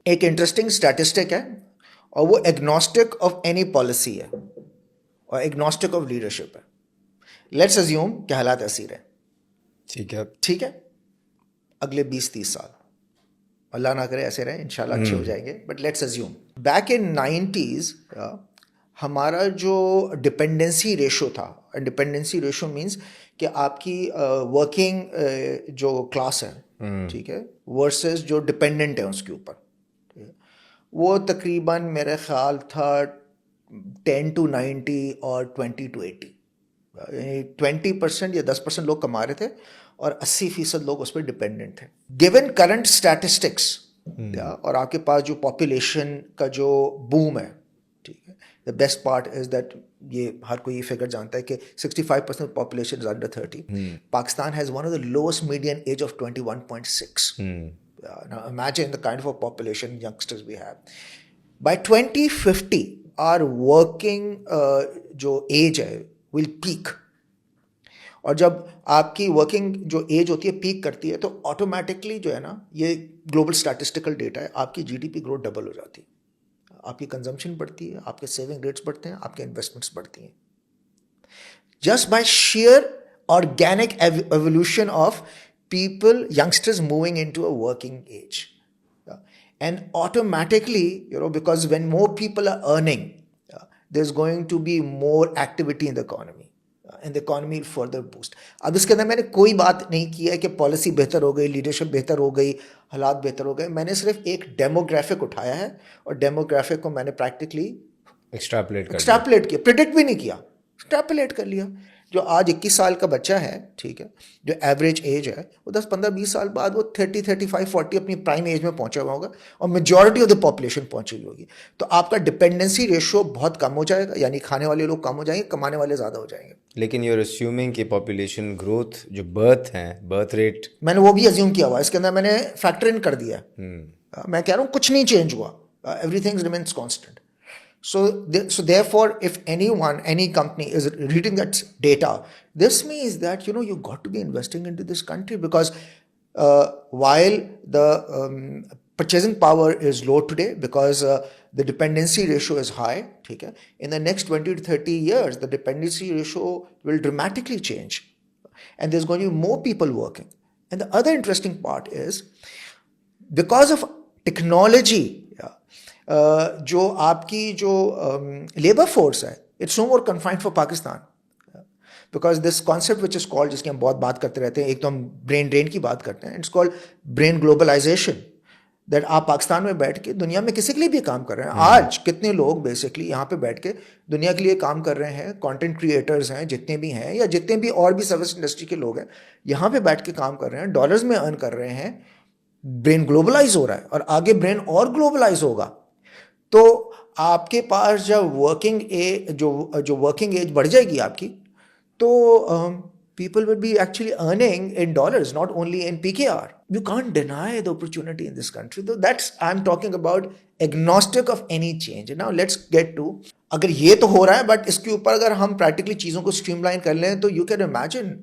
एक interesting statistic है और वो एग्नोस्टिक ऑफ एनी पॉलिसी है और एग्नोस्टिक ऑफ लीडरशिप है. लेट्स अज्यूम कि हालात ऐसे ही रहे. ठीक है, अगले 20-30 साल अल्लाह ना करे ऐसे रहे, इंशाल्लाह अच्छे हो जाएंगे, but let's assume back in 90s हमारा जो डिपेंडेंसी रेशो था, डिपेंडेंसी रेशो मीन्स कि आपकी वर्किंग जो क्लास है, ठीक है, वर्सेस जो डिपेंडेंट है उसके ऊपर, वो तकरीबन मेरे ख्याल था 10-90 और 20-80. 20% या 10% लोग कमा रहे थे और 80% लोग उस पर डिपेंडेंट थे. गिवन करंट स्टैटिस्टिक्स और आपके पास जो पॉपुलेशन का जो बूम है, ठीक है, the best part is that ये हर कोई ये फिगर जानता है कि 65% population is under 30. Pakistan has one of the lowest median age of 21.6. Now imagine the kind of a population youngsters we have. By 2050 our working जो age है will peak. और जब आपकी वर्किंग जो एज होती है पीक करती है तो ऑटोमेटिकली जो है ना, ये ग्लोबल स्टैटिस्टिकल डेटा है, आपकी जीडीपी ग्रोथ डबल हो जाती है, आपकी कंजम्पशन बढ़ती है, आपके सेविंग रेट्स बढ़ते हैं, आपके इन्वेस्टमेंट्स बढ़ती हैं. Just by share organic evolution of people, youngsters moving into a working age. And automatically, because when more people are earning, there's going to be more activity in the economy. And the economy will further boost. अब इसके अंदर मैंने कोई बात नहीं की है कि पॉलिसी बेहतर हो गई, लीडरशिप बेहतर हो गई, हालात बेहतर हो गए. मैंने सिर्फ एक डेमोग्राफिक उठाया है और डेमोग्राफिक को मैंने प्रैक्टिकली एक्सट्रैपलेट किया, प्रिडिक्ट भी नहीं किया, एक्सट्रैपलेट कर लिया. जो आज 21 साल का बच्चा है, ठीक है, जो एवरेज एज है, वो 10-15-20 साल बाद वो 30-35-40 अपनी प्राइम एज में पहुंचा हुआ होगा और मेजॉरिटी ऑफ द पॉपुलेशन पहुंची हुई होगी. तो आपका डिपेंडेंसी रेशियो बहुत कम हो जाएगा, यानी खाने वाले लोग कम हो जाएंगे, कमाने वाले ज़्यादा हो जाएंगे. लेकिन यूर अस्यूमिंग कि पॉपुलेशन ग्रोथ जो बर्थ रेट, मैंने वो भी अज्यूम किया हुआ, इसके अंदर मैंने फैक्टर इन कर दिया. मैं कह रहा हूँ कुछ नहीं चेंज हुआ, everything remains constant. So therefore, if any company is reading that data, this means that you got to be investing into this country, because while the purchasing power is low today because the dependency ratio is high, ठीक है, in the next 20 to 30 years the dependency ratio will dramatically change and there's going to be more people working. And the other interesting part is because of technology, जो आपकी जो labour force है, it's no more confined for Pakistan, because this concept which is called, जिसकी हम बहुत बात करते रहते हैं, एक तो हम ब्रेन ड्रेन की बात करते हैं, it's called brain globalisation. That आप पाकिस्तान में बैठ के दुनिया में किसी के लिए भी काम कर रहे हैं. आज कितने लोग बेसिकली यहाँ पे बैठ के दुनिया के लिए काम कर रहे हैं, कंटेंट क्रिएटर्स हैं जितने भी हैं, या जितने भी और भी सर्विस इंडस्ट्री के लोग हैं, यहाँ पे बैठ के काम कर रहे हैं, डॉलर्स में अर्न कर रहे हैं. ब्रेन ग्लोबलाइज हो रहा है और आगे ब्रेन और ग्लोबलाइज होगा. तो आपके पास जब वर्किंग एज जो वर्किंग एज बढ़ जाएगी आपकी, तो people will be actually earning in dollars, not only in PKR. You can't deny the opportunity in this country. Though I'm talking about agnostic of any change. Now let's get to, अगर ये तो हो रहा है, but इसके ऊपर अगर हम प्रैक्टिकली चीज़ों को स्ट्रीमलाइन कर लें तो you can imagine